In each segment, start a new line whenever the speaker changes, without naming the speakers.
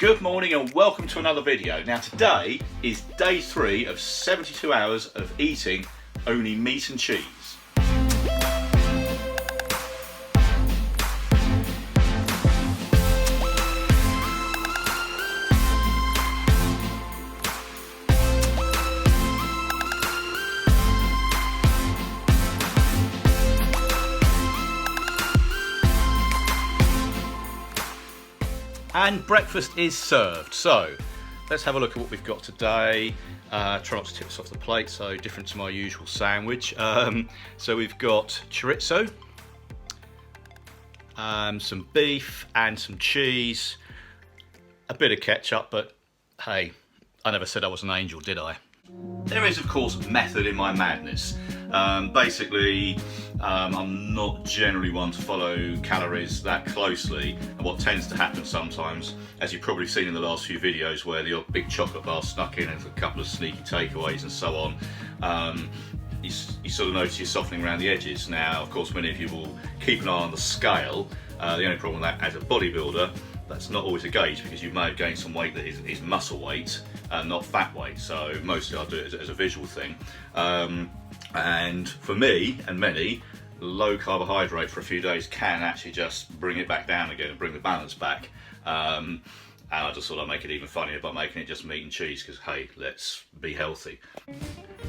Good morning and welcome to another video. Now today is day 3 of 72 hours of eating only meat and cheese. And breakfast is served. So let's have a look at what we've got today. Try not to tip this off the plate, so different to my usual sandwich. So we've got chorizo, some beef and some cheese, a bit of ketchup, but hey, I never said I was an angel, did I? There is, of course, method in my madness. Basically, I'm not generally one to follow calories that closely, and what tends to happen sometimes, as you've probably seen in the last few videos where the odd big chocolate bar snuck in and a couple of sneaky takeaways and so on, you sort of notice you're softening around the edges. Now, of course, many of you will keep an eye on the scale. The only problem with that as a bodybuilder, that's not always a gauge, because you may have gained some weight that is muscle weight and not fat weight, so mostly I'll do it as a visual thing. And for me and many, low carbohydrate for a few days can actually just bring it back down again and bring the balance back. And I just thought I'd make it even funnier by making it just meat and cheese, because hey, let's be healthy.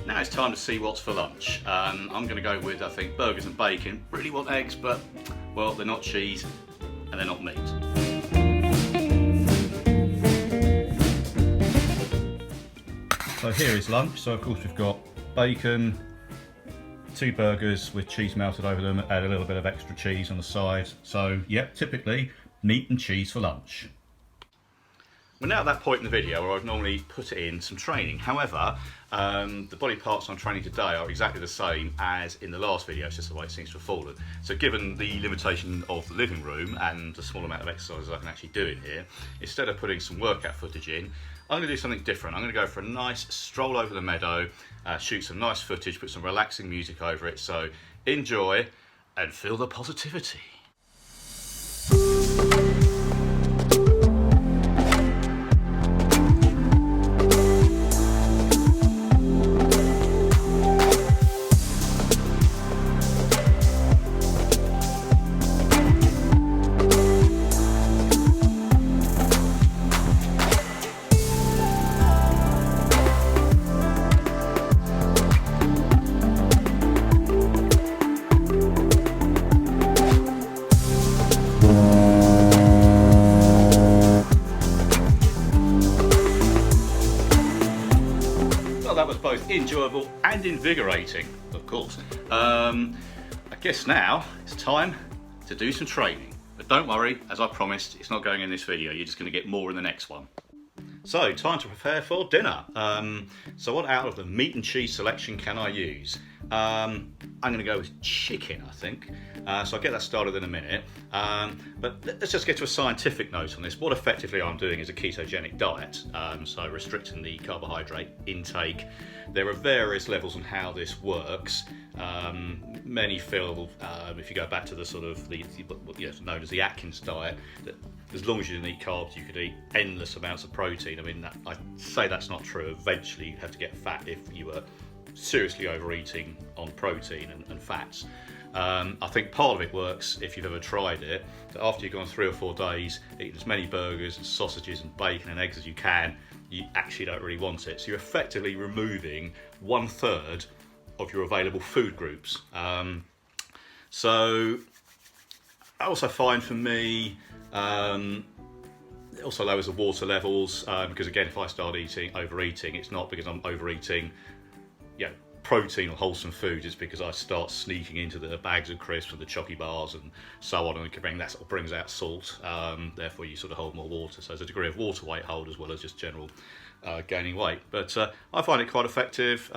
Now it's time to see what's for lunch. I'm going to go with, I think, burgers and bacon. Really want eggs, but well, they're not cheese and they're not meat. So here is lunch. So of course we've got bacon, 2 burgers with cheese melted over them, add a little bit of extra cheese on the side. So yep, typically meat and cheese for lunch. We're now at that point in the video where I'd normally put in some training. However, the body parts I'm training today are exactly the same as in the last video. It's just the way it seems to have fallen. So given the limitation of the living room and the small amount of exercises I can actually do in here, instead of putting some workout footage in, I'm going to do something different. I'm going to go for a nice stroll over the meadow, shoot some nice footage, put some relaxing music over it. So enjoy and feel the positivity. That was both enjoyable and invigorating, of course. I guess now it's time to do some training. But don't worry, as I promised, it's not going in this video. You're just going to get more in the next one. So, time to prepare for dinner. So what out of the meat and cheese selection can I use? I'm going to go with chicken, I think. So I'll get that started in a minute. But let's just get to a scientific note on this. What effectively I'm doing is a ketogenic diet, so restricting the carbohydrate intake. There are various levels on how this works. Many feel, if you go back to the sort of what's known as the Atkins diet, that as long as you didn't eat carbs, you could eat endless amounts of protein. I mean, I'd say that's not true. Eventually, you'd have to get fat if you were seriously overeating on protein and fats. I think part of it works, if you've ever tried it, that after you've gone 3 or 4 days eating as many burgers and sausages and bacon and eggs as you can, you actually don't really want it. So you're effectively removing 1/3 of your available food groups. So I also find for me, it also lowers the water levels, because again, if I start overeating, it's not because I'm overeating protein or wholesome foods, it's because I start sneaking into the bags of crisps and the chocky bars and so on, and that sort of brings out salt, therefore you sort of hold more water. So there's a degree of water weight hold as well as just general gaining weight. But I find it quite effective,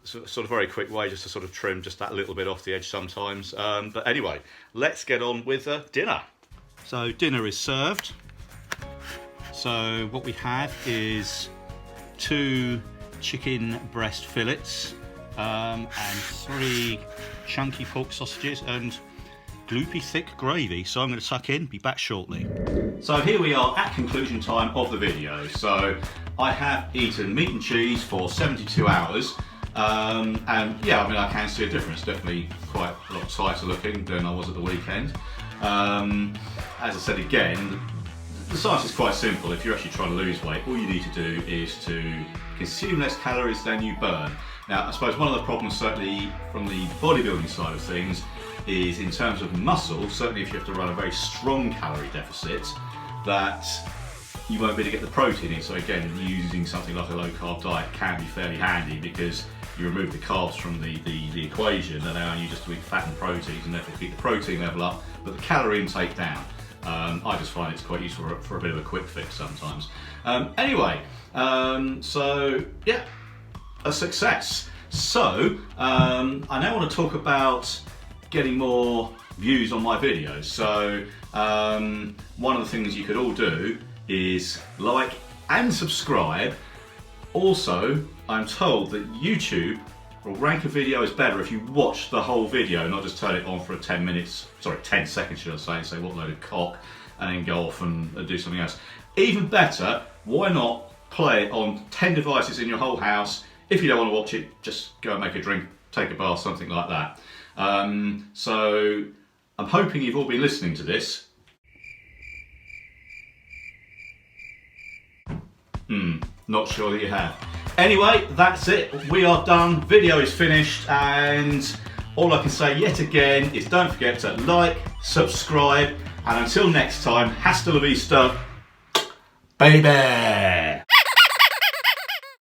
sort of very quick way just to sort of trim just that little bit off the edge sometimes. But anyway, let's get on with dinner. So dinner is served. So what we have is 2 chicken breast fillets and 3 chunky pork sausages, and gloopy thick gravy, so I'm going to tuck in, be back shortly. So here we are at conclusion time of the video. So I have eaten meat and cheese for 72 hours. And yeah, I mean, I can see a difference. Definitely quite a lot tighter looking than I was at the weekend. As I said again, the science is quite simple. If you're actually trying to lose weight, all you need to do is to consume less calories than you burn. Now, I suppose one of the problems, certainly from the bodybuilding side of things, is in terms of muscle, certainly if you have to run a very strong calorie deficit, that you won't be able to get the protein in. So again, using something like a low carb diet can be fairly handy because you remove the carbs from the equation, allowing you just to eat fat and proteins and therefore keep the protein level up, but the calorie intake down. I just find it's quite useful for a bit of a quick fix sometimes. Anyway, so yeah, a success. So I now want to talk about getting more views on my videos. So one of the things you could all do is like and subscribe. Also, I'm told that YouTube will rank a video as better if you watch the whole video, not just turn it on for 10 seconds should I say, and say what load of cock, and then go off and do something else. Even better, why not play it on 10 devices in your whole house? If you don't want to watch it, just go and make a drink, take a bath, something like that. So I'm hoping you've all been listening to this. Not sure that you have. Anyway, that's it. We are done. Video is finished, and all I can say yet again is don't forget to like, subscribe, and until next time, hasta la vista, baby.